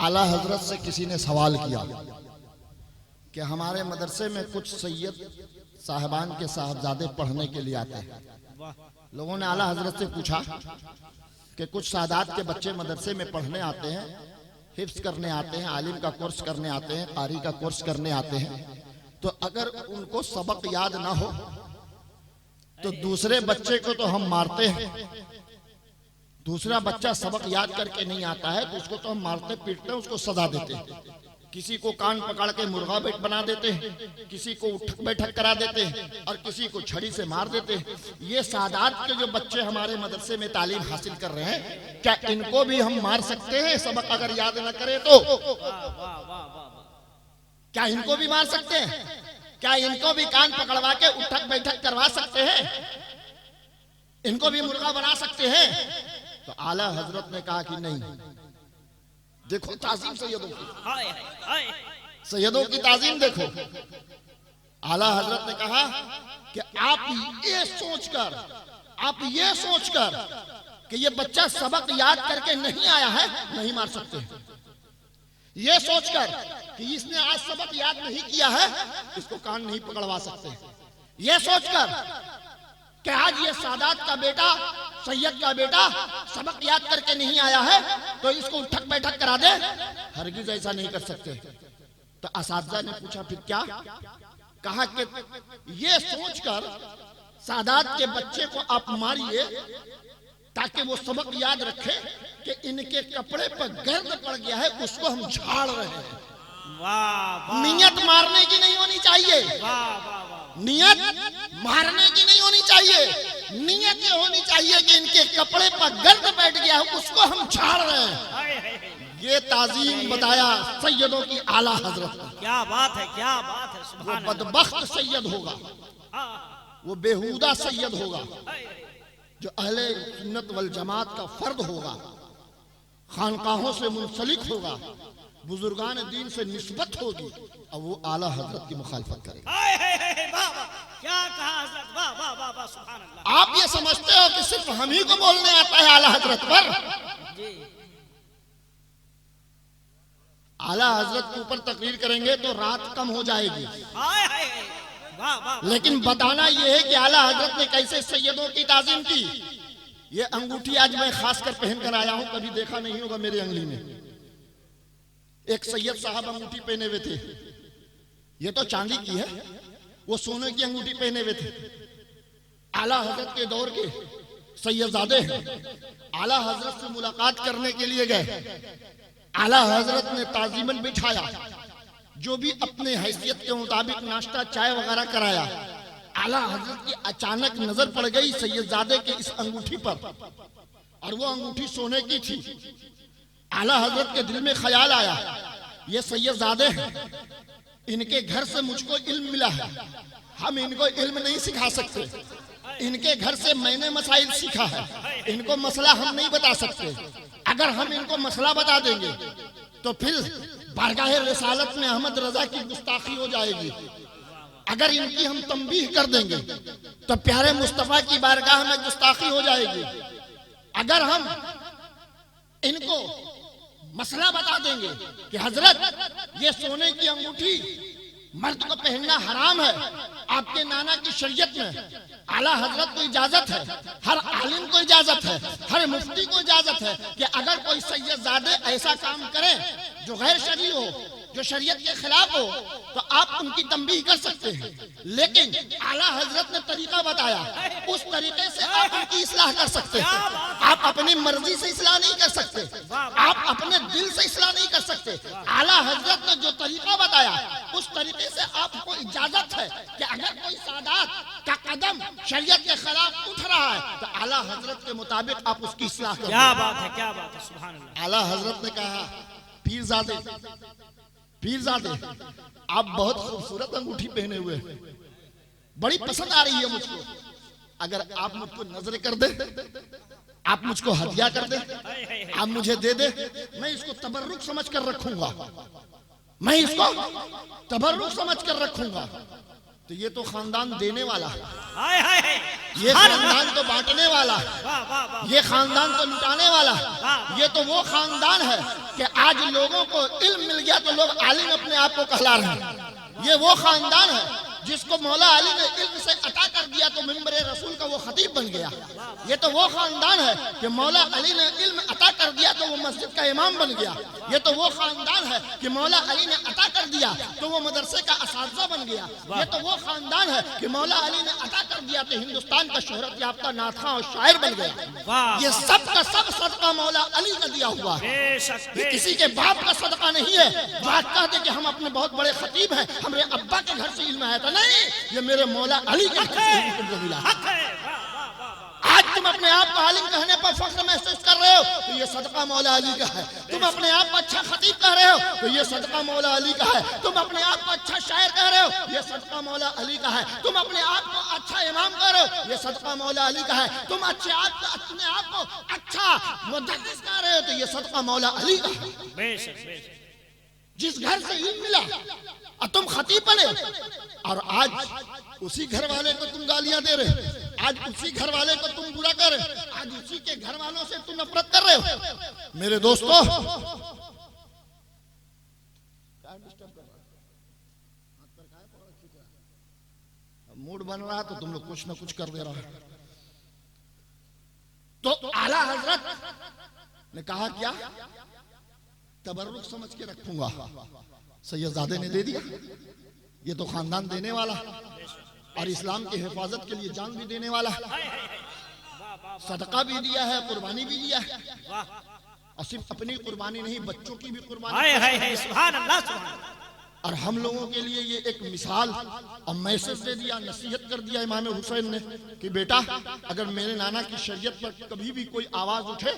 आला हजरत से किसी ने सवाल किया कि हमारे मदरसे में कुछ सैयद साहबान के साहबजादे पढ़ने के लिए आते हैं। लोगों ने आला हजरत से पूछा कि कुछ सादात के बच्चे मदरसे में पढ़ने आते हैं, हिफ्ज करने आते हैं, आलिम का कोर्स करने आते हैं, कारी का कोर्स करने आते हैं, तो अगर उनको सबक याद ना हो तो दूसरे बच्चे को तो हम मारते हैं। दूसरा बच्चा सबक याद करके नहीं आता है तो उसको तो हम मारते पीटते हैं, उसको सजा देते हैं। किसी को कान पकड़ के मुर्गा बेट बना देते हैं, किसी को उठक बैठक करा देते हैं और किसी को छड़ी से मार देते हैं। ये सादात के जो बच्चे हमारे मदरसे में तालीम हासिल कर रहे हैं, क्या इनको भी हम मार सकते हैं सबक अगर याद न करें तो? क्या इनको भी मार सकते हैं? क्या इनको भी कान पकड़वा के उठक बैठक करवा सकते हैं? इनको भी मुर्गा बना सकते हैं? तो आला हजरत ने कहा कि नहीं। देखो ताजीम सैयदों की, सैयदों की ताजीम देखो। आला हजरत ने कहा कि आप ये सोचकर कि ये बच्चा सबक याद करके नहीं आया है, नहीं मार सकते। ये सोचकर कि इसने आज सबक याद नहीं किया है, इसको कान नहीं पकड़वा सकते। ये सोचकर कि आज ये सादात का बेटा, सैयद का बेटा सबक याद करके नहीं आया है तो इसको उठक बैठक करा दे, हरगिज ऐसा नहीं कर सकते। तो असातिज़ा ने पूछा फिर क्या? कहा कि ये सोचकर सादात के बच्चे को आप मारिए ताकि वो सबक याद रखे कि इनके कपड़े पर गर्द पड़ गया है, उसको हम झाड़ रहे हैं। नियत मारने की नहीं होनी चाहिए, नियत मारने की नहीं होनी चाहिए। नियत ये होनी चाहिए कि इनके कपड़े पर गर्द बैठ गया है, उसको हम झाड़ रहे हैं। ये ताजीम बताया सैयदों की आला हजरत। क्या बात है, क्या बात है। वो बदबख्त सैयद होगा, वो बेहुदा सैयद होगा जो अहले सुन्नत वल जमात का फर्द होगा, खानकाहों से मुंसलिक होगा, बुजुर्गान दीन से निस्बत होगी और वो आला हजरत की मुखालफत करेगा। क्या कहा हजरत, वाह वाह वाह वाह, सुभान अल्लाह। आप ये समझते हो कि सिर्फ हम ही को बोलने आता है आला हजरत पर? आला हजरत के ऊपर तकरीर करेंगे तो रात कम हो जाएगी। लेकिन बताना यह है कि आला हजरत ने कैसे सैयदों की ताजीम की। ये अंगूठी आज मैं खासकर पहन कर आया हूं, कभी देखा नहीं होगा मेरी अंगली में। एक सैयद साहब अंगूठी पहने हुए थे, ये तो चांदी की है, वो सोने की अंगूठी पहने हुए थे। आला हजरत के दौर के सैयदजादे हैं, आला हजरत से मुलाकात करने के लिए गए। आला हजरत ने ताजीमन बिठाया, जो भी अपने हैसियत के मुताबिक नाश्ता चाय वगैरह कराया। आला हजरत की अचानक नजर पड़ गई सैयदजादे के इस अंगूठी पर, और वो अंगूठी सोने की थी। आला हजरत के दिल में ख्याल आया, ये सैयदजादे हैं, इनके घर से मुझको इल्म मिला है, हम इनको इल्म नहीं सिखा सकते। इनके घर से मैंने मसाइल सीखा है, इनको मसला हम नहीं बता सकते। अगर हम इनको मसला बता देंगे तो फिर बारगाह रिसालत में अहमद रजा की गुस्ताखी हो जाएगी। अगर इनकी हम तंबीह कर देंगे तो प्यारे मुस्तफा की बारगाह में गुस्ताखी हो जाएगी। अगर हम इनको मसला बता देंगे कि हजरत ये सोने की अंगूठी मर्द को पहनना हराम है, आपके नाना की शरीयत में आला हजरत को इजाजत है, हर आलिम को इजाजत है, हर मुफ्ती को इजाजत है कि अगर कोई सैयदजादे ऐसा काम करे जो गैर शरई हो, जो शरीयत के खिलाफ हो, तो आप उनकी तंबीह कर सकते हैं। लेकिन आला हजरत ने तरीका बताया, उस तरीके से आप उनकी इस्लाह कर सकते हैं। आप अपनी मर्जी से इस्लाह नहीं कर सकते, आप अपने दिल से इस्लाह नहीं कर सकते। आला हजरत ने जो तरीका बताया, उस तरीके से आपको इजाजत है कि अगर कोई सादात का कदम शरीयत के खिलाफ उठ रहा है तो आला हजरत के मुताबिक आप उसकी इस्लाह करें। क्या बात है, क्या बात है, सुभान अल्लाह। आला हजरत ने कहा, पीरजादे आप बहुत खूबसूरत अंगूठी पहने हुए हैं, बड़ी पसंद आ रही है मुझको। अगर आप मुझको नजर कर दे, आप मुझको हदिया कर दे, आप मुझे दे दे, मैं इसको तबर्रुक समझ कर रखूंगा, मैं इसको तबर्रुक समझ कर रखूंगा। तो तो ये तो खानदान देने वाला, हाय हाय हाय ये खानदान तो बांटने वाला, वाह वाह वाह ये खानदान तो लुटाने वाला, ये तो वो खानदान है कि आज लोगों को इल्म मिल गया तो लोग आलिम अपने आप को कहला रहे हैं। ये वो खानदान है जिसको मौला अली ने इल्म से अता कर दिया तो मिंबर रसूल का वो खतीब बन गया। ये तो वो खानदान है कि मौला अली ने इल्म अता कर दिया तो वो मस्जिद का इमाम बन गया। ये तो वो खानदान है कि मौला अली ने अता कर दिया तो वो मदरसे का असातिज़ा बन गया। ये तो वो खानदान है कि मौला अली ने अता कर दिया तो हिंदुस्तान का शोहरत याफ्ता नाथा और शायर बन गया। ये सब का सब सदका मौला अली का दिया हुआ है। ये किसी के बाप का सदका नहीं है जो आज कहते कि हम अपने बहुत बड़े खतीब हैं, हमारे अब्बा के घर से इल्म आया था। नहीं, ये मेरे मौला अली के घर से इल्म मिला। आज तुम अपने आप को आलिम कहने पर फख्र महसूस कर रहे हो तो ये सदका मौला अली का है। तुम अपने आप को अच्छा खतीब कह रहे हो तो ये सदका मौला अली का है। तुम अपने आप को अच्छा शायर कह रहे हो ये सदका मौला अली का है। तुम अपने आप को अच्छा इमाम कह रहे हो ये सदका मौला अली का है। तुम अपने आप को अच्छा मुदर्रिस कह रहे हो तो ये सदका मौला अली का है। जिस घर से इल्म मिला और तुम खतीब बने और आज उसी घर वाले को तुम गालियां दे रहे हो, आज उसी घर वाले को तुम बुरा कर रहे हो, आज उसी के घर वालों से तुम नफरत कर रहे हो। मेरे दोस्तों, मूड बन रहा तो तुम लोग कुछ ना कुछ कर दे रहा है। तो आला हजरत ने कहा क्या, तबर्रुक समझ के रखूंगा। सैयदजादे ने दे दिया। ये तो खानदान देने वाला और इस्लाम की हिफाजत के लिए जान भी देने वाला, सदका भी दिया है, कुर्बानी भी दिया है। और सिर्फ अपनी कुर्बानी नहीं, बच्चों की भी कुर्बानी। सुभान अल्लाह, सुभान अल्लाह। और हम लोगों के लिए ये एक मिसाल और मैसेज दे दिया, नसीहत कर दिया इमाम हुसैन ने कि बेटा अगर मेरे नाना की शरीयत पर कभी भी कोई आवाज उठे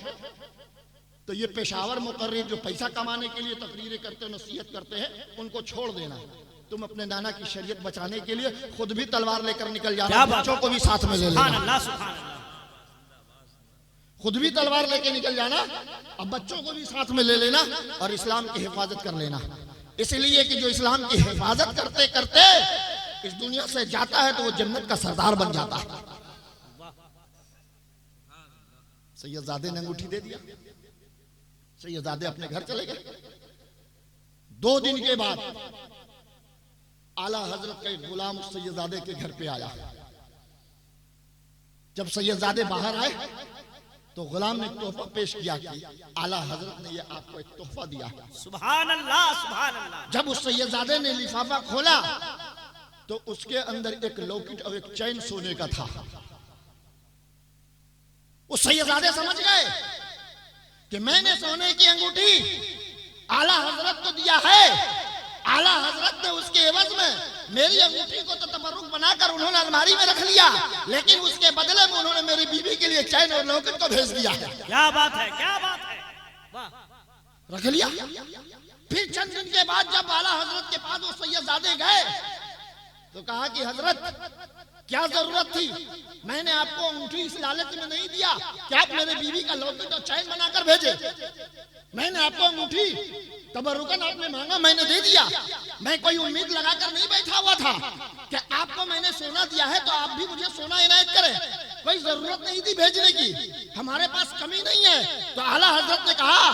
तो ये पेशावर मुकर्रिर जो पैसा कमाने के लिए तकरीरें करते नसीहत करते हैं उनको छोड़ देना। तुम अपने नाना की शरीयत बचाने के लिए खुद भी तलवार लेकर निकल जाना, बच्चों को भी साथ में ले लेना। खुद भी तलवार लेकर निकल जाना और बच्चों को भी साथ में ले लेना और इस्लाम की हिफाजत कर लेना। इसलिए कि जो इस्लाम की हिफाजत करते करते इस दुनिया से जाता है तो वो जन्नत का सरदार बन जाता है। सैयदजादे ने अंगूठी दे दिया। सैयदजादे अपने घर चले गए। 2 दिन के बाद आला हजरत का एक गुलाम सैयदजादे के घर पे आया। जब सैयदजादे बाहर आए तो गुलाम ने तोहफा पेश किया कि आला हजरत ने ये आपको एक तोहफा दिया। सुभान अल्लाह, सुभान अल्लाह। जब उस सैयदजादे ने लिफाफा खोला तो उसके अंदर एक लॉकेट और एक चैन सोने का था। उस सैयदजादे समझ गए कि मैंने सोने की अंगूठी आला हजरत को दिया है। आला हजरत ने उसके एवज में मेरी अंगूठी को तो तबर्रुक बनाकर उन्होंने अलमारी में रख लिया, लेकिन उसके बदले में उन्होंने मेरी बीवी के लिए चैन और लॉकेट को भेज दिया है। क्या बात है, क्या बात है, वाह। रख लिया। फिर चंद दिन के बाद जब आला हजरत के पास वो सैयदजादे गए तो कहा कि हजरत क्या जरूरत थी, मैंने आपको अंगूठी इस लालच में नहीं दिया कि आप मेरे बीवी का लॉकेट और चैन बनाकर भेजे। मैंने आपको अंगूठी तबर्रुकन आपने मांगा, मैंने दे दिया। मैं कोई उम्मीद लगाकर नहीं बैठा हुआ था कि आपको मैंने सोना दिया है तो आप भी मुझे सोना इनायत करें। कोई जरूरत नहीं थी भेजने की, हमारे पास कमी नहीं है। तो आला हजरत ने कहा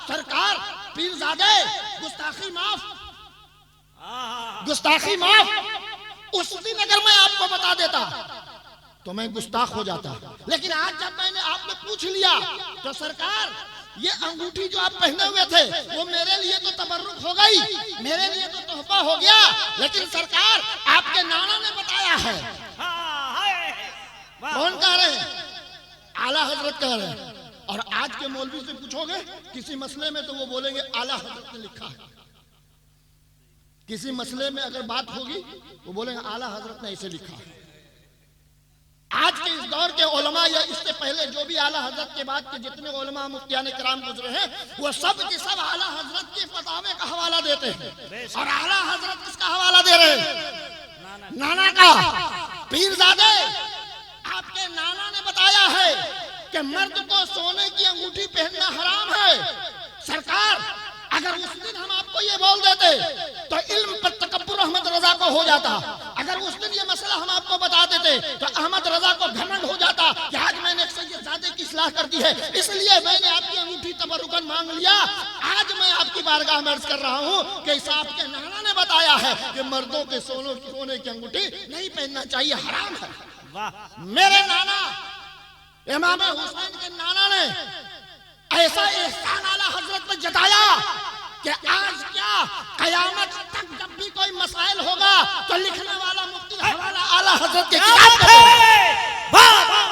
सरकार पीरजादे गुस्ताखी माफ, गुस्ताखी माफ। उस दिन अगर मैं आपको बता देता तो मैं गुस्ताख हो जाता, लेकिन आज जब मैंने आपने पूछ लिया तो सरकार ये अंगूठी जो आप पहने हुए थे वो मेरे लिए तो तबर्रुक हो गई, मेरे लिए तो तोहफा हो गया, लेकिन सरकार आपके नाना ने बताया है। कौन कह रहे हैं? आला हजरत कह रहे हैं। और आज के मौलवी से पूछोगे किसी मसले में तो वो बोलेंगे आला हजरत ने लिखा है। किसी मसले में अगर बात होगी वो बोलेंगे आला हजरत ने ऐसे लिखा है। आज के इस दौर के उलमा या इससे पहले जो भी आला हजरत के बाद के जितने उलमा मुफ्तियाने किराम गुजरे हैं वो सब के सब आला हजरत के फतवे का हवाला देते हैं। और आला हजरत किसका हवाला दे रहे हैं? नाना का। पीरजादे आपके नाना ने बताया है कि मर्द को सोने की अंगूठी पहनना हराम है। सरकार अगर उस दिन हम आपको ये बोल देते तो इल्म पर तकब्बुर अहमद रजा को हो जाता। अगर उस दिन ये मसला हम आपको बता देते तो अहमद रजा को घमंड हो जाता कि आज मैंने एक सैयदजादे की इस्लाह कर दी है, इसलिए मैंने आपकी अंगूठी तबरुकन मांग लिया। आज मैं आपकी बारगाह में अर्ज कर रहा हूँ कि इस आपके नाना ने बताया है कि मर्दों के सोने की अंगूठी नहीं पहनना चाहिए, हराम है। मेरे नाना इमाम हुसैन के नाना ने ऐसा एहसान आला हजरत पे जताया कि आज क्या कयामत तक जब भी कोई मसाइल होगा तो लिखने वाला मुफ्ती हवाला आला हजरत के किताब का देगा।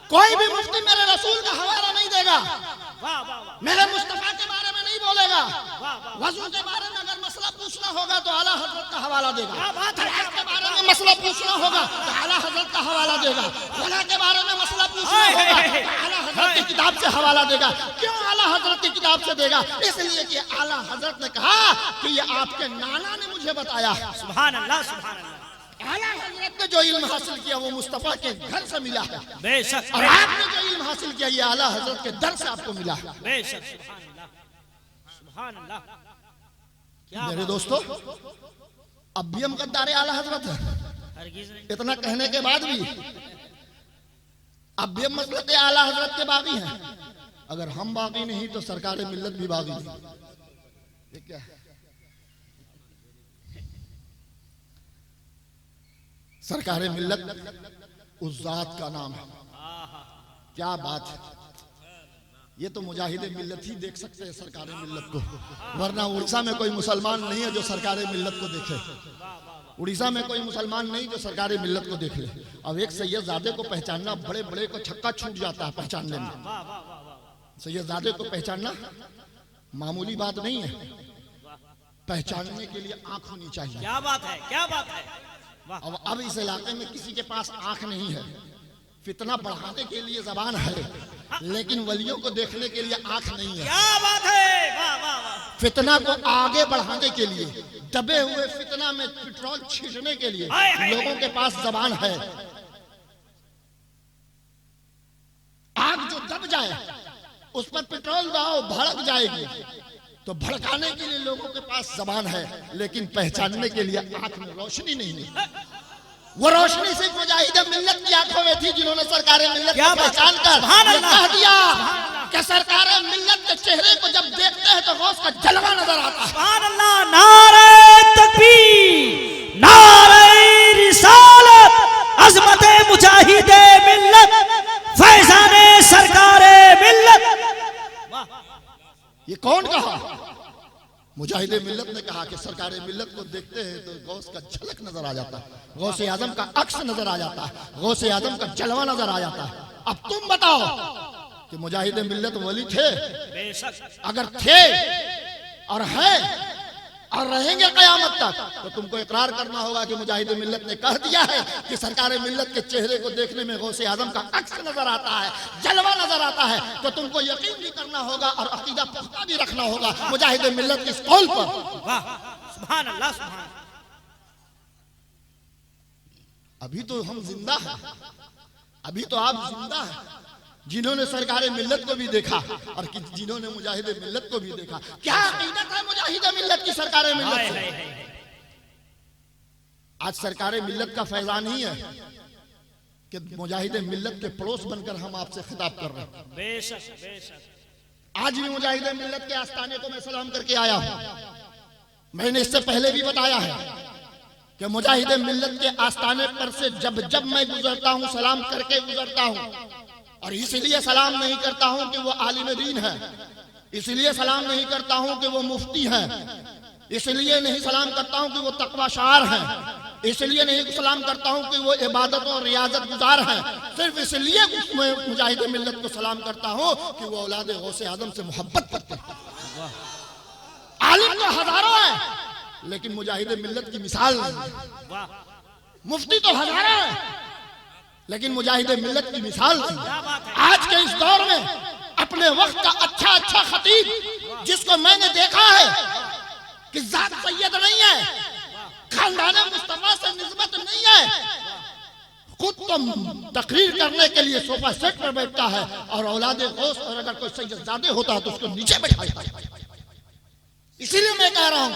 कोई भी मुफ्ती मेरे रसूल का हवाला नहीं देगा, मेरे मुस्तफा के बारे में नहीं बोलेगा। वजू के बारे में अगर मसला पूछना होगा तो आला हजरत का हवाला देगा, तलाक के बारे में मसला पूछना होगा तो आला हजरत का हवाला देगा, खुला के बारे में मसला पूछना होगा तो आला हजरत की किताब से हवाला देगा। क्यों आला हजरत की किताब से देगा? इसलिए कि आला हजरत ने कहा कि ये आपके नाना ने मुझे बताया। सुभान अल्लाह, सुभान अल्लाह। आला हजरत ने जो इल्म हासिल किया वो मुस्तफा के घर से मिला है, बेशक। और आपने जो इल्म हासिल किया ये आला हजरत के दर से आपको मिला है। बेशक, सुभान अल्लाह, सुभान अल्लाह। क्या मेरे दोस्तों, अब भी हम गद्दारे आला हजरत है, हरगिज़ नहीं। इतना कहने के बाद भी अब भी हम मसलक आला हजरत के बागी हैं। अगर हम बागी नहीं तो सरकार मिल्लत भी बागी नहीं। ये क्या है? सरकार मिल्लत उस जात का नाम है। क्या बात है! ये तो मुजाहिद मिल्लत ही देख सकते हैं सरकार मिल्लत को, वरना उड़ीसा में कोई मुसलमान नहीं है जो सरकार मिल्लत को देखे। उड़ीसा में कोई मुसलमान नहीं जो सरकार मिल्लत को देख ले। अब एक सैयदजादे को पहचानना, बड़े बड़े को छक्का छूट जाता है पहचानने में। सैयदजादे को पहचानना मामूली बात नहीं है, पहचानने के लिए आंख होनी चाहिए। क्या बात है, क्या बात है। अब इस इलाके में किसी के पास आंख नहीं है, फितना बढ़ाने के लिए जबान है, लेकिन वलियों को देखने के लिए आंख नहीं है। क्या बात है, वाह वाह वाह। फितना को आगे बढ़ाने के लिए, दबे हुए फितना में पेट्रोल छींटने के लिए लोगों के पास जबान है। आग जो दब जाए उस पर पेट्रोल डालो, भड़क जाएगी, तो भड़काने के लिए लोगों के पास जबान है, लेकिन पहचानने के लिए आंख में रोशनी नहीं है। वो रोशनी सिर्फ मुजाहिद मिल्लत की आंखों में थी, जिन्होंने सरकार मिल्लत को पहचान कर कह दिया कि सरकार मिल्लत के चेहरे को जब देखते हैं तो गौस का जलवा नजर आता है। सुभान अल्लाह। नारे तकबीर, नारे रिसालत, अज़मते मुजाहिद मिल्लत, फैज़ाने सरकार मिल्लत। ये कौन कहा? मुजाहिद मिल्लत ने कहा कि सरकार मिल्लत को देखते हैं तो गौस का झलक नजर आ जाता है, गौस आजम का अक्स नजर आ जाता है, गौस आजम का जलवा नजर आ जाता है। अब तुम बताओ कि मुजाहिद मिल्लत वली थे? बेशक। अगर थे और है और रहेंगे कयामत तक, तो तुमको इकरार करना होगा कि मुजाहिद मिल्लत ने कह दिया है कि सरकार मिल्लत के चेहरे को देखने में गौसे आजम का अक्स नजर आता है, जलवा नजर आता है। तो तुमको यकीन भी करना होगा और अकीदा पुख्ता भी रखना होगा मुजाहिद मिल्लत की इस कौल पर। वाह, सुभान अल्लाह, सुभान। अभी तो हम जिंदा हैं, अभी तो आप जिंदा हैं, जिन्होंने सरकार मिल्लत को भी देखा और जिन्होंने मुजाहिद मिल्लत को भी देखा। क्या अकीदत है मुजाहिद मिल्लत की सरकार मिल्लत से? आज सरकार मिल्लत का फैजान ही है कि मुजाहिद मिल्लत के पड़ोस बनकर हम आपसे खिताब कर रहे हैं। बेशक, बेशक। आज भी मुजाहिद मिल्लत के आस्थाने को मैं सलाम करके आया हूं। मैंने इससे पहले भी बताया है कि मुजाहिद मिल्लत के आस्थाने पर से जब जब मैं गुजरता हूं सलाम करके गुजरता हूं, और इसलिए सलाम नहीं करता हूं कि वो आलिम दीन है, इसलिए सलाम नहीं करता हूं कि वो मुफ्ती है, इसलिए नहीं सलाम करता हूं कि वो तकवाशार है, इसलिए नहीं सलाम करता हूं कि वो इबादत और रियाजत गुजार है। सिर्फ इसलिए मैं मुजाहिद मिल्लत को सलाम करता हूं कि वो औलाद गौसे आजम से मोहब्बत करते हैं। आलिम तो हजारों है, लेकिन मुजाहिद मिल्लत की मिसाल नहीं। मुफ्ती तो हजारों है, लेकिन मुजाहिद मिल्लत की मिसाल थी। आज के इस दौर में अपने वक्त का अच्छा खतीब जिसको मैंने देखा है कि जात सैयद नहीं है, खानदान मुस्तफा से निस्बत नहीं है, खुद तो तकरीर करने के लिए सोफा सेट पर बैठता है और औलादे गौस और अगर कोई सैयदजादे होता है तो उसको नीचे बैठाता है। इसीलिए मैं कह रहा हूं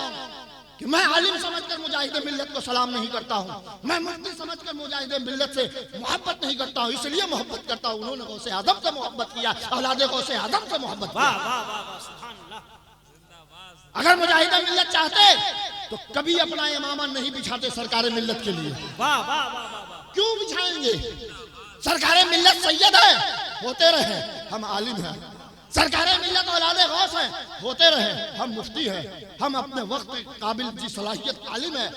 कि मैं आलिम समझकर मुजाहिद मिल्लत को सलाम नहीं करता हूँ, मैं मुफ्ती समझकर मुजाहिद मिल्लत से मोहब्बत नहीं करता हूँ, इसलिए मोहब्बत करता हूँ। उन्होंने गौसे आदम से मोहब्बत किया, औलादे गौसे आदम से मोहब्बत वाह किया। वाह वाह वाह, सुभान अल्लाह। अगर मुजाहिद मिल्लत चाहते तो कभी अपना इमामा नहीं बिछाते सरकार मिल्लत के लिए। वाह वाह वाह वाह वाह। क्यों बिछाएंगे? सरकार मिल्लत सैयद है, होते रहे, हम आलिम हैं। सरकार मिल्लत औलादे गौस है, होते रहे, हम मुफ्ती हैं। हम अपने वक्त काबिल जी सलाहियत आलिम है,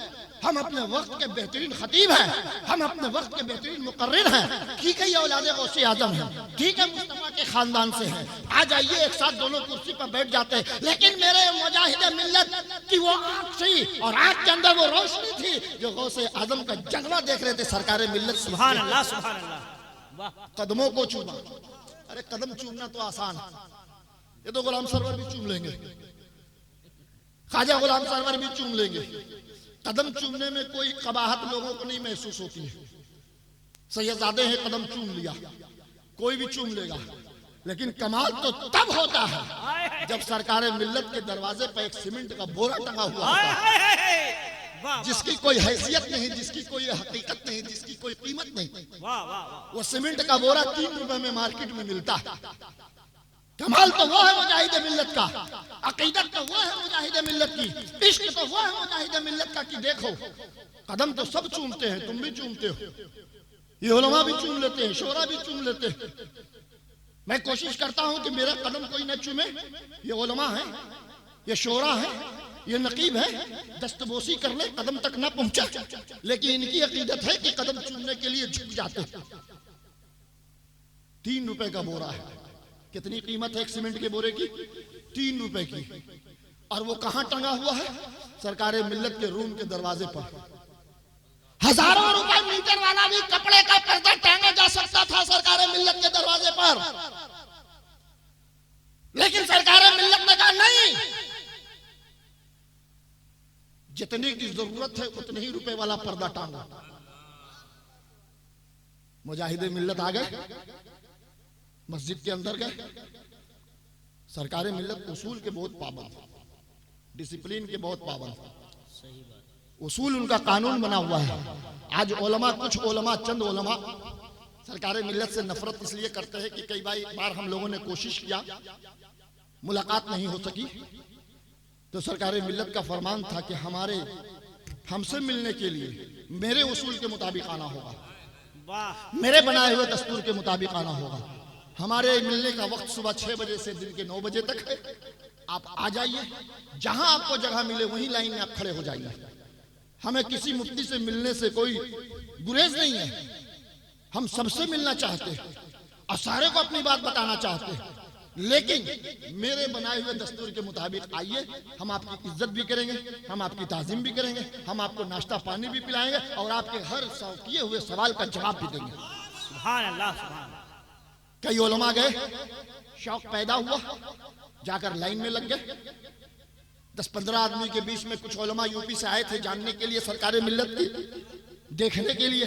हम अपने वक्त के बेहतरीन खतीब हैं, हम अपने वक्त के बेहतरीन मुकर्रिर हैं। ठीक है, ये औलादे गौसे आजम है, ठीक है, मुस्तफा के खानदान से हैं। आ जाइए, एक साथ दोनों कुर्सी पर बैठ जाते हैं। लेकिन मेरे मुजाहिद मिल्लत की वो आंख थी, और आंख के अंदर वो रोशनी थी जो गौसे आजम का जलवा देख रहे थे। सरकार मिल्लत सुभान अल्लाह, सुभान अल्लाह। वाह। कदमों को चूमा। अरे कदम चूमना तो आसान है, ये तो गुलाम सरवर भी चूम लेंगे, ख्वाजा गुलाम सरवर भी चूम लेंगे। कदम चूमने में कोई कबाहत लोगों को नहीं महसूस होती है। सैयदजादे हैं, कदम चूम लिया, कोई भी चूम लेगा। लेकिन कमाल तो तब होता है जब सरकार मिल्लत के दरवाजे पर एक सीमेंट का बोरा टंगा हुआ होता है, जिसकी कोई हैसियत नहीं, जिसकी कोई हकीकत नहीं, जिसकी कोई कीमत नहीं। वाह वाह। वो सीमेंट का बोरा 3 रुपए में मार्केट में मिलता है। कमाल तो वो है मुजाहिद मिल्लत का, अकीदत तो वो है मुजाहिद मिल्लत की, इश्क तो वो है मुजाहिद मिल्लत का। कि देखो, कदम तो सब चूमते हैं, तुम भी चूमते हो, ये उलमा भी चूम लेते हैं, शोरा भी चूम लेते हैं। मैं कोशिश करता हूं कि मेरा कदम कोई न चूमे। ये उलमा है, ये शोरा है, ये नकीब है, दस्तबोसी कर ले, कदम तक ना पहुंचा, लेकिन इनकी अकीदत है कि कदम चूमने के लिए झुक जाते हैं। 3 रुपए का बोरा है। कितनी कीमत है एक सीमेंट के बोरे की? 3 रुपए की। और वो कहां टंगा हुआ है? सरकार मिल्लत के रूम के दरवाजे पर। हजारों रुपए मीटर वाला भी कपड़े का पर्दा टांगा जा सकता था सरकार मिल्लत के दरवाजे पर, लेकिन सरकार मिल्लत ने कहा नहीं, जितने की जरूरत है उतने ही रुपए वाला पर्दा टांगा। मुजाहिद मिल्लत आ गए, मस्जिद के अंदर गए। सरकार मिल्लत उसूल के बहुत पाबंद, डिसिप्लिन के बहुत पाबंद। उसूल उनका कानून बना हुआ है। आज उलमा, कुछ उलमा, चंद उलमा सरकार मिल्लत से नफरत इसलिए करते हैं कि कई बार हम लोगों ने कोशिश किया, मुलाकात नहीं हो सकी, तो सरकार मिल्लत का फरमान था कि हमसे मिलने के लिए मेरे उसूल के मुताबिक आना होगा, मेरे बनाए हुए दस्तूर के मुताबिक आना होगा। हमारे मिलने का वक्त सुबह 6 बजे से दिन के 9 बजे तक है। आप आ जाइए, जहां आपको जगह मिले वहीं लाइन में आप खड़े हो जाइए। हमें किसी मुफ्ती से मिलने से कोई गुरेज नहीं है, हम सबसे मिलना चाहते हैं और सारे को अपनी बात बताना चाहते हैं। लेकिन मेरे बनाए हुए दस्तूर के मुताबिक आइए, हम आपकी इज्जत भी करेंगे, हम आपकी ताज़ीम भी करेंगे, हम आपको नाश्ता पानी भी पिलाएंगे और आपके हर किए हुए सवाल का जवाब भी देंगे। सुभान अल्लाह, सुभान अल्लाह। कई उलमा गए, शौक पैदा हुआ, जाकर लाइन में लग गए। 10-15 आदमी के बीच में कुछ उलमा यूपी से आए थे जानने के लिए सरकार मिल्लत की, देखने के लिए।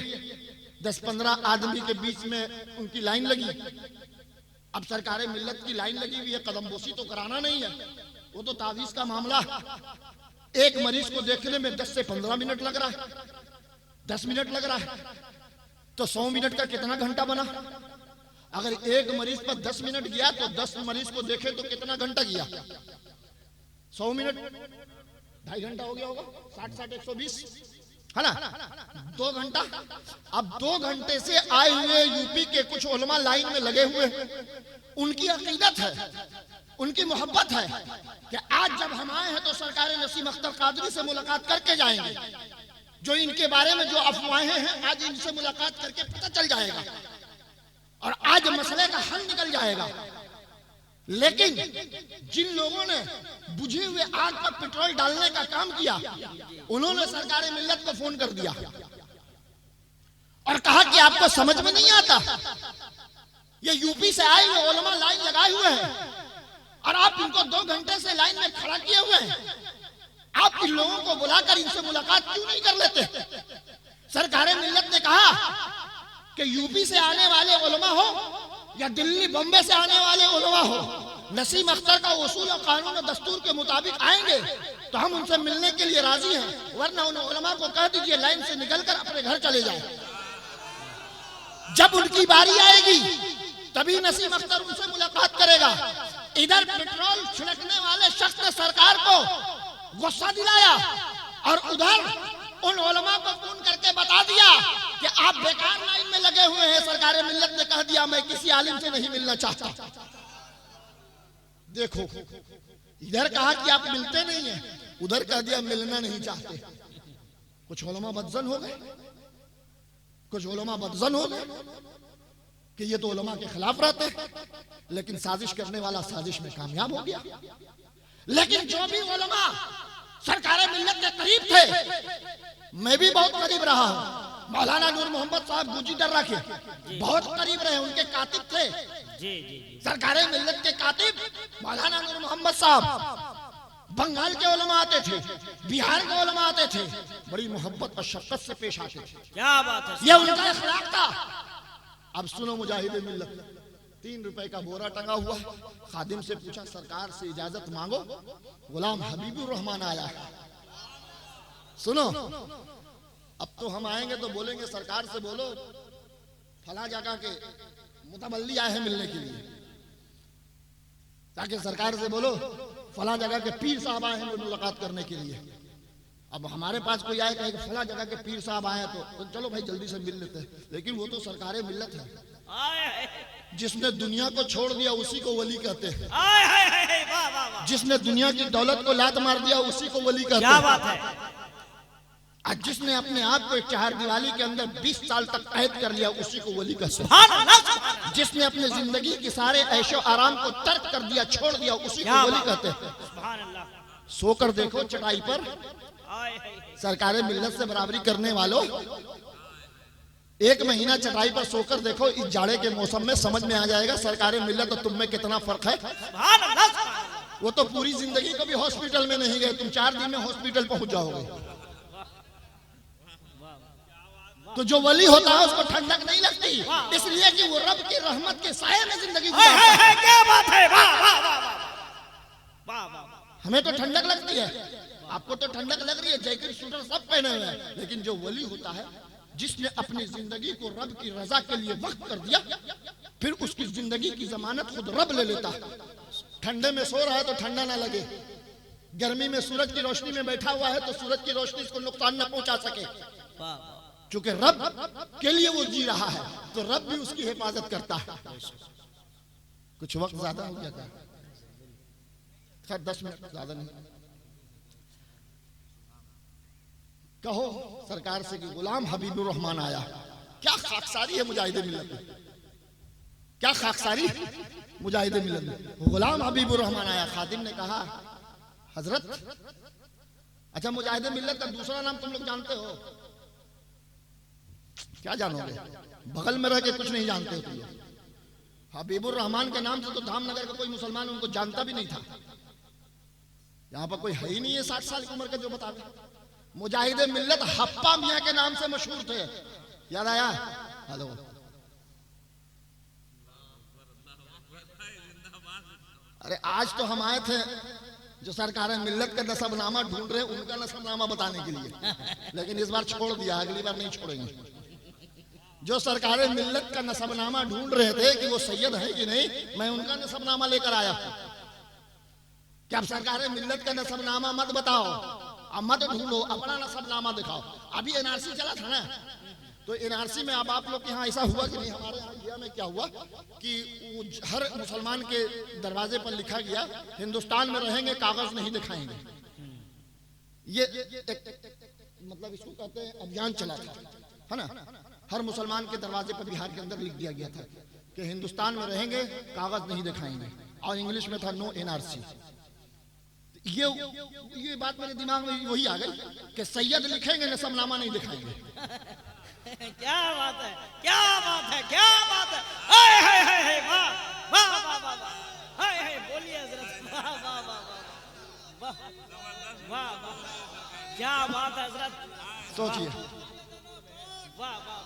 10-15 आदमी के बीच में उनकी लाइन लगी। अब सरकार मिल्लत की लाइन लगी हुई है, कदमबोसी तो कराना नहीं है, वो तो तावीज का मामला है। एक मरीज को देखने में 10 से 15 मिनट लग रहा है, 10 मिनट लग रहा है, तो 100 मिनट का कितना घंटा बना? अगर एक मरीज पर 10 मिनट गया तो 10 मरीज को देखे तो कितना घंटा गया? 100 मिनट 2.5 घंटा हो गया होगा, 60-60 120 है ना, 2 घंटा। अब 2 घंटे से आए हुए यूपी के कुछ उलमा लाइन में लगे हुए, उनकी अकीदत है, उनकी मोहब्बत है कि आज जब हम आए हैं तो सरकार नसीम अख्तर कादरी से मुलाकात करके जाएंगे। जो इनके बारे में जो अफवाहें हैं आज इनसे मुलाकात करके पता चल जाएगा और आज मसले का हल निकल जाएगा। लेकिन जिन लोगों ने बुझे हुए आग पर पेट्रोल डालने का काम किया, उन्होंने सरकार मिल्लत को फोन कर दिया और कहा कि आपको समझ में नहीं आता, ये यूपी से आए हुए उलमा लाइन लगाए हुए हैं और आप इनको 2 घंटे से लाइन में खड़ा किए हुए हैं। आप इन लोगों को बुलाकर इनसे मुलाकात क्यों नहीं कर लेते? सरकार मिल्लत ने कहा कि यूपी से आने वाले उलमा हो या दिल्ली बम्बे से आने वाले उलमा हो, नसीम अख्तर का उसूल और कानून और दस्तूर के मुताबिक आएंगे तो हम उनसे मिलने के लिए राजी हैं, वरना उन उलमा को कह दीजिए लाइन से निकलकर अपने घर चले जाए। जब उनकी बारी आएगी तभी नसीम अख्तर उनसे मुलाकात करेगा। इधर पेट्रोल छिड़कने वाले शख्स ने सरकार को गुस्सा दिलाया और उधर उन उलमा को फोन करके बता दिया कि आप बेकार लाइन में लगे हुए हैं। सरकार मिल्लत ने कह दिया मैं किसी आलिम से नहीं मिलना चाहता। देखो, इधर कहा कि आप मिलते नहीं हैं, उधर कह दिया मिलना नहीं चाहते। कुछ उलमा बदजन हो गए, कुछ उलमा बदजन हो गए कि ये तो उलमा के खिलाफ रहते हैं, लेकिन साजिश करने वाला साजिश में कामयाब हो गया। लेकिन जो भी उलमा सरकार मिल्लत के करीब थे, मैं भी बहुत करीब रहा हूं। मौलाना नूर मोहम्मद साहब गुजी दर्रा के बहुत करीब रहे, उनके कातिब थे। जी जी जी। सरकार मिल्लत के कातिब मौलाना नूर मोहम्मद साहब बंगाल के उलमा आते थे, बिहार के उलमा आते थे, बड़ी मोहब्बत और शफकत से पेश आते थे। क्या बात है, ये उनका अखलाक था। अब सुनो मुजाहिद मिल्लत, 3 रुपए का बोरा टंगा हुआ, खादिम से पूछा सरकार से इजाजत मांगो, गुलाम हबीबुर रहमान आया है। सुनो, अब तो हम आएंगे तो बोलेंगे सरकार से बोलो फला जगह के मुतवल्ली आए हैं मिलने के लिए, ताकि सरकार से बोलो फला जगह के पीर साहब आए हैं मुलाकात करने के लिए। अब हमारे पास कोई आए कहे फला जगह के पीर साहब आए तो चलो भाई जल्दी से मिल लेते हैं, लेकिन वो तो सरकार मिल्लत है। जिसने दुनिया को छोड़ दिया उसी को वली कहते हैं। जिसने दुनिया की दौलत को लात मार दिया उसी को वली कहते हैं। क्या बात है। आज जिसने अपने आप को चार दीवाली के अंदर 20 साल तक कैद कर लिया उसी को वली कहते हैं। जिसने अपनी जिंदगी के सारे ऐशो आराम को तर्क कर दिया, छोड़ दिया, उसी को वली कहते हैं। सोकर देखो चटाई पर सरकार मिल्लत से बराबरी करने वालों, 1 महीना चटाई पर सोकर देखो, इस जाड़े के मौसम में समझ में आ जाएगा सरकार मिल्लत और तुम में कितना फर्क है। वो तो पूरी जिंदगी कभी हॉस्पिटल में नहीं गए, तुम 4 दिन में हॉस्पिटल पहुंच जाओगे। तो जो वली होता है उसको ठंडक नहीं लगती, इसलिए कि वो रब की रहमत के साये में जिंदगी गुजारता है। क्या बात है, वाह वाह वाह वाह। हमें तो ठंडक लगती है, आपको तो ठंडक लग रही है, जैकेट स्वेटर सब पहने हुए हैं, लेकिन जो वली होता है जिसने अपनी जिंदगी को रब की रजा के लिए वक्त कर दिया, फिर उसकी जिंदगी की जमानत खुद रब ले लेता है। ठंडे में सो रहा है तो ठंडा ना लगे, गर्मी में सूरज की रोशनी में बैठा हुआ है तो सूरज की रोशनी इसको नुकसान न पहुंचा सके। क्योंकि रब के लिए वो जी रहा है तो रब भी उसकी हिफाजत करता है। कुछ वक्त ज्यादा हो गया था, खैर 10 मिनट ज्यादा नहीं। कहो सरकार से कि गुलाम हबीबुर रहमान आया। क्या खाकसारी है मुजाहिद मिल्लत में, क्या खाकसारी मुजाहिद मिल्लत में। गुलाम हबीबुर रहमान आया। खादिम ने कहा हजरत, अच्छा मुजाहिद मिल्लत का दूसरा नाम तुम लोग जानते हो? क्या जानोगे, बगल में रह के कुछ नहीं जानते हो तुम लोग। हबीबुर रहमान के नाम से तो धामनगर का कोई मुसलमान उनको जानता भी नहीं था। यहाँ पर कोई है ही नहीं है 60 साल की उम्र का जो बतावे। मुजाहिद मिल्लत हप्पा मियाँ के नाम से मशहूर थे, याद आया? हेलो, अरे आज तो हम आए थे जो सरकार मिल्लत का नसबनामा ढूंढ रहे हैं उनका नसबनामा बताने के लिए, लेकिन इस बार छोड़ दिया, अगली बार नहीं छोड़ेंगे। जो सरकार मिल्लत का नसबनामा ढूंढ रहे थे कि वो सैयद है कि नहीं, मैं उनका नसबनामा लेकर आया हूं। क्या आप सरकार मिल्लत का नसबनामा मत बताओ, अब मत ढूंढो, अपना नसबनामा दिखाओ। अभी एनआरसी चला था ना, तो एनआरसी में अब आप लोग के यहाँ ऐसा हुआ कि नहीं, हमारे यहाँ इंडिया में क्या हुआ कि हर मुसलमान के दरवाजे पर लिखा गया हिंदुस्तान में रहेंगे कागज नहीं दिखाएंगे। ये मतलब इसको कहते हैं अभियान चला था, है ना। हर मुसलमान के दरवाजे पर बिहार के अंदर लिख दिया गया था कि हिंदुस्तान में रहेंगे कागज नहीं दिखाएंगे, और इंग्लिश में था नो एनआरसी। ये बात मेरे दिमाग में वही आ गई कि सैयद लिखेंगे नसबनामा नहीं दिखाएंगे। क्या बात है, क्या बात है, क्या बात है। हाय हाय हाय हाय, वाह वाह वाह वाह वाह, हाय हाय, बोलिए हजरत, वाह वाह वाह वाह वाह वाह, क्या बात है हजरत। सोचिए, वाह वाह।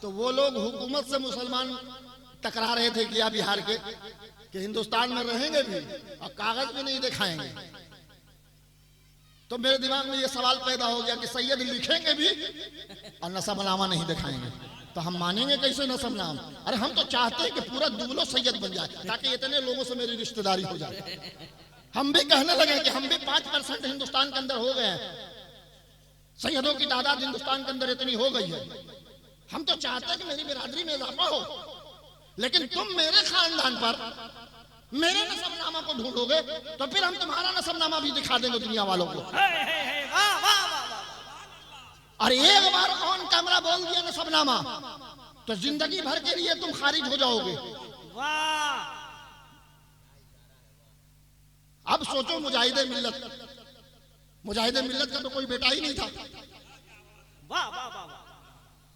तो वो लोग हुकूमत से मुसलमान टकरा रहे थे किया बिहार के कि हिंदुस्तान में रहेंगे भी और कागज भी नहीं दिखाएंगे। तो मेरे दिमाग में ये सवाल पैदा हो गया कि सैयद लिखेंगे भी और नसबनामा नहीं दिखाएंगे तो हम मानेंगे कैसे नसबनामा? अरे हम तो चाहते हैं कि पूरा दुगलो सैयद बन जाए ताकि इतने लोगों से मेरी रिश्तेदारी हो जाए। हम भी कहने लगे कि हम भी 5% हिंदुस्तान के अंदर हो गए हैं, सैयदों की तादाद हिंदुस्तान के अंदर इतनी हो गई है, हम तो चाहते हैं कि मेरी बिरादरी में इजाफा हो, लेकिन तुम मेरे खानदान पर मेरे नसबनामा को ढूंढोगे तो फिर हम तुम्हारा नसबनामा भी दिखा देंगे दुनिया वालों को। और एक बार ऑन कैमरा बोल दिया नसबनामा तो जिंदगी भर के लिए तुम खारिज हो जाओगे। अब सोचो मुजाहिदे मिल्लत का तो कोई बेटा ही नहीं था।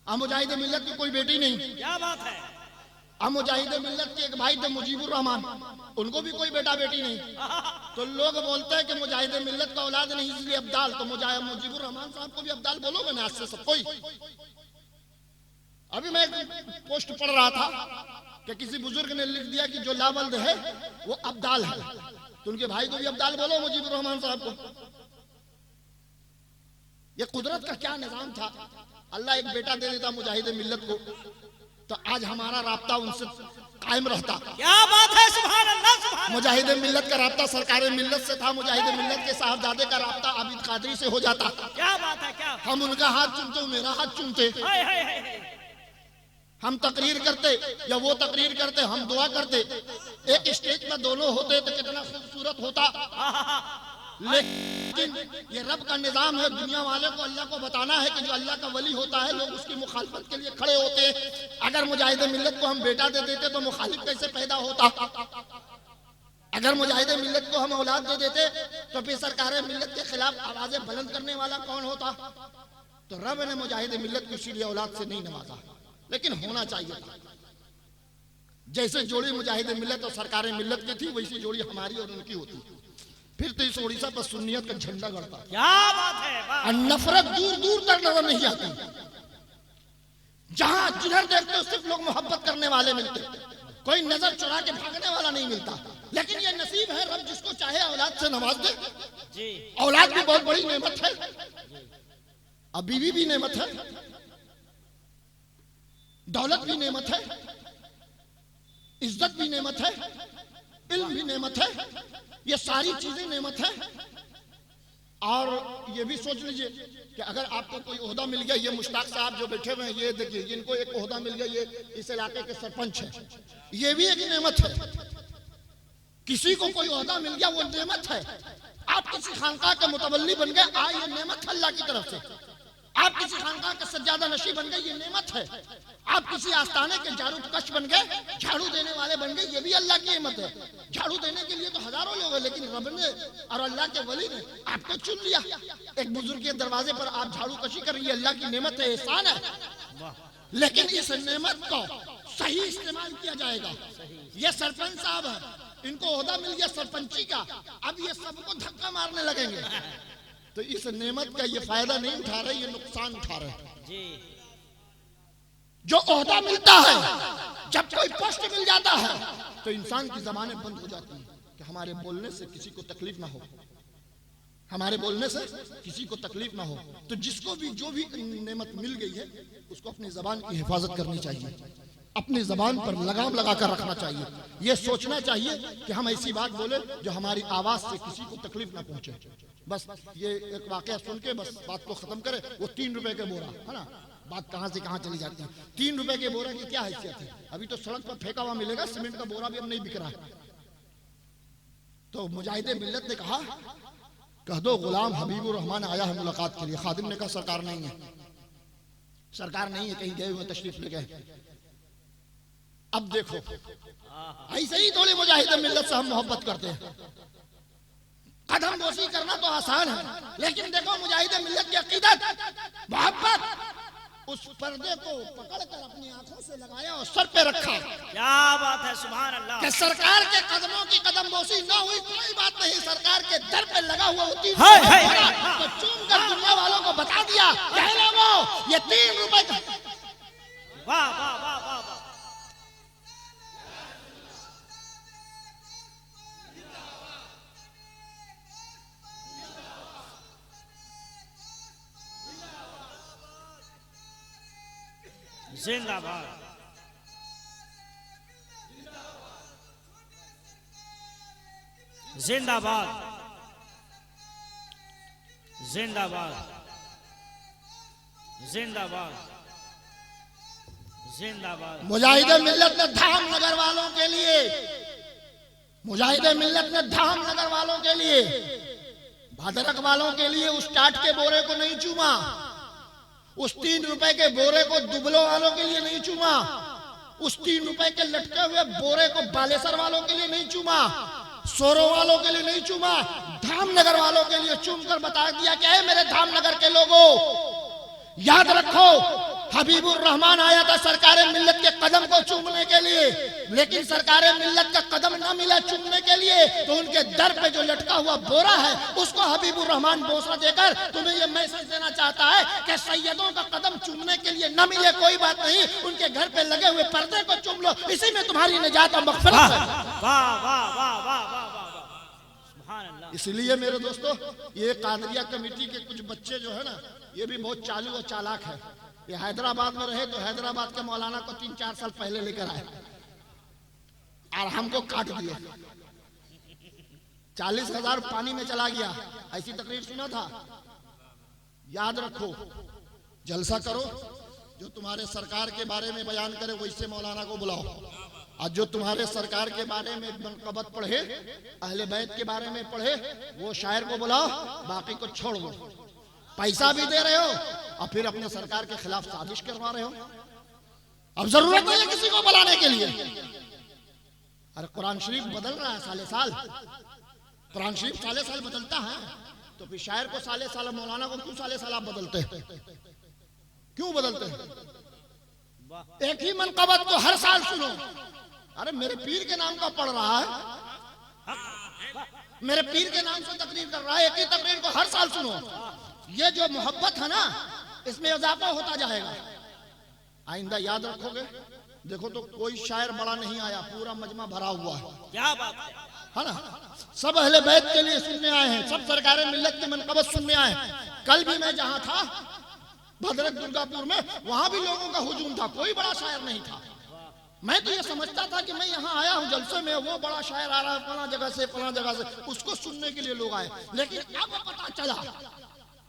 अब मुजाहिदे मिल्लत की कोई बेटी नहीं। क्या बात है? अब मुजाहिदे मिल्लत के एक भाई थे मुजीबुर रहमान, उनको भी कोई बेटा बेटी नहीं। तो लोग बोलते हैं कि मुजाहिदे मिल्लत का औलाद नहीं इसलिए अब्दाल। तो मुजीबुर रहमान साहब को भी अब्दाल बोलोगे ना आज से सब कोई? अभी मैं पोस्ट पढ़ रहा था कि किसी बुजुर्ग ने लिख दिया कि जो लावल्द है वो अब्दाल है, तो उनके भाई को भी अब्दाल बोलो मुजीबुर रहमान साहब को। ये कुदरत का क्या निजाम था। अल्लाह एक बेटा दे देता मुजाहिदे मिल्लत को तो आज हमारा राब्ता उनसे कायम रहता। क्या बात है, सुभान अल्लाह, सुभान अल्लाह। मुजाहिदे मिल्लत का राब्ता सरकार मिल्लत से था, मुजाहिदे मिल्लत के साहबजादे का राब्ता आबिद कादरी से हो जाता। क्या बात है, क्या? हम उनका हाथ चूमते, मेरा हाथ चूमते, हम तकरीर करते या वो तकरीर करते, हम दुआ करते, एक स्टेज में दोनों होते तो कितना खूबसूरत होता। लेकिन ये रब का निजाम है, दुनिया वाले को अल्लाह को बताना है कि जो अल्लाह का वली होता है लोग उसकी मुखालफत के लिए खड़े होते हैं। अगर मुजाहिदे मिल्लत को हम बेटा दे देते तो मुखालिफ कैसे पैदा होता? अगर मुजाहिदे मिल्लत को हम औलाद दे देते तो फिर सरकार मिल्लत के खिलाफ आवाजें बुलंद करने वाला कौन होता? तो रब ने मुजाहिदे मिल्लत को इसीलिए औलाद से नहीं नवाजा, लेकिन होना चाहिए था। जैसे जोड़ी मुजाहिदे मिल्लत और सरकार मिल्लत की थी वैसी जोड़ी हमारी और उनकी होती, फिर तो इस उड़ीसा पर सुन्नियत का झंडा गड़ता। क्या बात है, और नफरत दूर दूर तक नजर नहीं आती। जहां जिधर देखते हो सिर्फ लोग मोहब्बत करने वाले मिलते, कोई नजर चुरा के भागने वाला नहीं मिलता। लेकिन ये नसीब है, रब जिसको चाहे औलाद से नवाज दे जी। औलाद भी बहुत बड़ी नेमत है, अब बीवी भी नेमत है, दौलत भी नेमत है, इज्जत भी नेमत है, इल्म भी नेमत है, ये सारी चीजें नेमत है। और ये भी सोच लीजिए कि अगर आपको कोई ओहदा मिल गया, ये मुश्ताक साहब जो बैठे हुए हैं, ये देखिए इनको एक ओहदा मिल गया, ये इस इलाके के सरपंच है, ये भी एक नेमत है। किसी को कोई ओहदा मिल गया वो नेमत है। आप किसी खानका के मुतवल्ली बन गए, ये नेमत है अल्लाह की तरफ से। आप किसी खानका के सज्जादा नशी बन गए, ये नेमत है। आप किसी आस्थाने के झाड़ू कश बन गए, झाड़ू देने वाले बन गए, ये भी अल्लाह की नेमत है। झाड़ू देने के लिए तो हजारों लोग हैं, लेकिन रब ने और अल्लाह के वली ने आपको चुन लिया। एक बुजुर्ग के दरवाजे पर आप झाड़ू कशी कर रही है, अल्लाह की नेमत है, एहसान है। लेकिन इस नेमत को सही इस्तेमाल किया जाएगा। ये सरपंच साहब है, इनको ओहदा मिल गया सरपंची का, अब ये सबको धक्का मारने लगेंगे। तो इस नेमत का ये फायदा नहीं उठा रहे, ये नुकसान उठा रहे जी। जो ओहदा मिलता है, जब कोई पोस्ट मिल जाता है तो इंसान की जबानें बंद हो जाती हैं कि हमारे बोलने से किसी को तकलीफ ना हो, हमारे बोलने से किसी को तकलीफ ना हो। तो जिसको भी जो भी नेमत मिल गई है उसको अपनी जबान की हिफाजत करनी चाहिए, अपनी जबान पर लगाम लगा कर रखना चाहिए। यह सोचना चाहिए कि हम ऐसी बात बोले जो हमारी आवाज से किसी को तकलीफ ना पहुंचे। बस ये एक वाकया सुन के बस बात को खत्म करे। वो 3 रुपए के बोरा है ना, बात कहां से कहां चली जाती है। 3 रुपए के बोरा की क्या हैसियत है? अभी तो सड़क पर फेंका हुआ मिलेगा, सीमेंट का बोरा भी अब नहीं बिक रहा है। तो मुजाहिदे मिल्लत ने कहा, कह दो गुलाम हबीबुर रहमान आया है मुलाकात के लिए। खादिम ने कहा सरकार नहीं है, सरकार नहीं है, कहीं गए हुए तशरीफ ले गए। अब देखो ऐसे ही थोड़ी मुजाहिदे मिल्लत से हम मोहब्बत करते हैं। कदम बोसी करना तो आसान है, लेकिन देखो मुजाहिदे मिल्लत की अकीदत, मोहब्बत, उस पर्दे को पकड़कर अपनी आंखों से लगाया और सर पे रखा। क्या बात है, सुभान अल्लाह। कि सरकार के कदमों की कदम बोसी ना हुई कोई बात नहीं, सरकार के दर पे लगा हुआ होती तो चूम कर दुनिया वालों को बता दिया, ये 3 रुपए। वाह वाह वाह वाह वाह। जिंदाबाद, जिंदाबाद, जिंदाबाद, जिंदाबाद, जिंदाबाद। मुजाहिदे मिल्लत ने धामनगर वालों के लिए, मुजाहिदे मिल्लत ने धामनगर वालों के लिए, भद्रक वालों के लिए उस टाट के बोरे को नहीं चूमा, उस 3 रुपए के बोरे को दुबलों वालों के लिए नहीं चूमा, उस 3 रुपए के लटके हुए बोरे को बालेसर वालों के लिए नहीं चूमा, सोरो वालों के लिए नहीं चूमा, धामनगर वालों के लिए चूम कर बता दिया क्या है मेरे धामनगर के लोगों, याद रखो हबीबुर रहमान आया था सरकारे मिल्लत के कदम को चूमने के लिए, लेकिन सरकारे मिल्लत का कदम ना मिला चूमने के लिए, तो उनके दर पे जो लटका हुआ बोरा है उसको हबीबुर रहमान बोसा देकर तुम्हें ये मैसेज देना चाहता है कि सैयदों का कदम चूमने के लिए न मिले कोई बात नहीं, उनके घर पे लगे हुए पर्दे को चूम लो, इसी में तुम्हारी निजात और मग़फ़िरत है। वाह वाह वाह वाह वाह वाह, सुभान अल्लाह। इसलिए मेरे दोस्तों ये कादरिया कमेटी के कुछ बच्चे जो है ना ये भी बहुत चालू और चालाक है। ये हैदराबाद में रहे तो हैदराबाद के मौलाना को 3-4 साल पहले लेकर आए और हमको काट दिए, 40,000 पानी में चला गया, ऐसी तकरीर सुना था। याद रखो जलसा करो, जो तुम्हारे सरकार के बारे में बयान करे वैसे मौलाना को बुलाओ, और जो तुम्हारे सरकार के बारे में मनक़बत पढ़े, अहले बैत के बारे में पढ़े, वो शायर को बुलाओ, बाकी को छोड़ दो। पैसा भी दे रहे हो और फिर अपने सरकार के खिलाफ साजिश करवा रहे हो। अब जरूरत नहीं है किसी को बुलाने के लिए। अरे कुरान शरीफ बदल रहा है साले साल, कुरान शरीफ साले साल बदलता है, तो फिर शायर को साले साल, मौलाना को क्यों साले साल आप बदलते हैं? क्यों बदलते हैं? एक ही मनक़बत को हर साल सुनो। अरे मेरे पीर के नाम का पढ़ रहा है, मेरे पीर के नाम से तकरीर कर रहा है, एक ही तकरीर को हर साल सुनो। ये जो मोहब्बत है ना इसमें इजाफा होता जाएगा। आइंदा याद रखोगे, देखो तो कोई शायर बड़ा नहीं आया, पूरा मजमा भरा हुआ है। क्या बात है ना? सब अहले बैत के लिए सुनने आए हैं, सब सरकारे मिल्लत की मनक़बत सुनने आए हैं। कल भी मैं जहां था भद्रक दुर्गापुर में, वहां भी लोगों का हुजूम था, कोई बड़ा शायर नहीं था। मैं तो ये समझता था कि मैं यहाँ आया हूँ जलसे में, वो बड़ा शायर आ रहा है फला जगह से फला जगह से, उसको सुनने के लिए लोग आए। लेकिन अब पता चला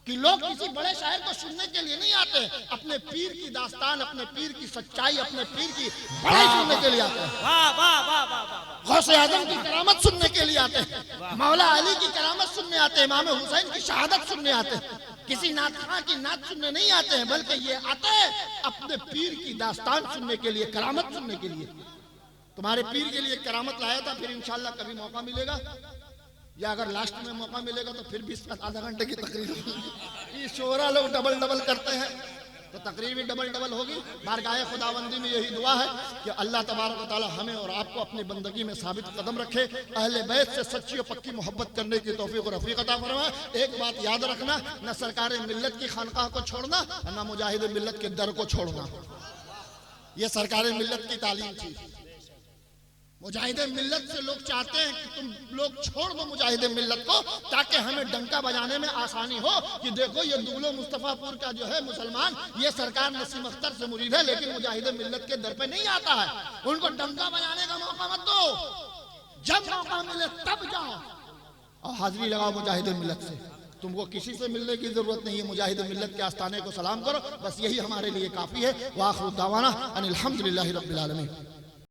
कि लोग किसी बड़े शायर को सुनने के लिए नहीं आते, अपने पीर की दास्तान, अपने पीर की सच्चाई, अपने पीर की बड़ाई सुनने के लिए आते हैं। वाह वाह वाह वाह वाह, गौसे आज़म की करामत सुनने के लिए आते हैं, मौला अली की करामत सुनने आते हैं, इमाम हुसैन की शहादत सुनने आते हैं। किसी नात खां की नात सुनने नहीं आते हैं, बल्कि ये आते हैं अपने पीर की दास्तान सुनने के लिए, करामत सुनने के लिए। तुम्हारे पीर के लिए करामत लाया था, फिर इंशाल्लाह कभी मौका मिलेगा, या अगर लास्ट में मौका मिलेगा तो फिर 20 आधा घंटे की तकरीर होगी। ये शोरा लोग डबल डबल करते हैं तो तकरीर भी डबल डबल होगी। बारगाह खुदावंदी में यही दुआ है कि अल्लाह तबारक व तआला हमें और आपको अपनी बंदगी में साबित कदम रखे, अहले बैत से सच्ची और पक्की मोहब्बत करने की तौफीक और रफ़ीक अता फरमाए। एक बात याद रखना, न सरकार मिल्लत की खानकाह को छोड़ना, न मुजाहिद मिल्लत के दर को छोड़ना। ये सरकार मिल्लत की तालीम थी। मुजाहिदे मिल्लत से लोग चाहते हैं कि तुम लोग छोड़ दो मुजाहिदे मिल्लत को, ताकि हमें डंका बजाने में आसानी हो कि देखो ये दुगलो मुस्तफापुर का जो है मुसलमान, ये सरकार नसीम अख्तर से मुरीद है, लेकिन मुजाहिदे मिल्लत के दर पे नहीं आता है। उनको डंका बजाने का मौका मत दो, जब मौका मिले तब जाओ और हाजिरी लगाओ मुजाहिदे मिल्लत से। तुमको किसी से मिलने की जरूरत नहीं है, मुजाहिदे मिल्लत के आस्थाने को सलाम करो, बस यही हमारे लिए काफी है। वाखिर दावाना अनिल हम्दुलिल्लाहि रब्बिल आलमीन।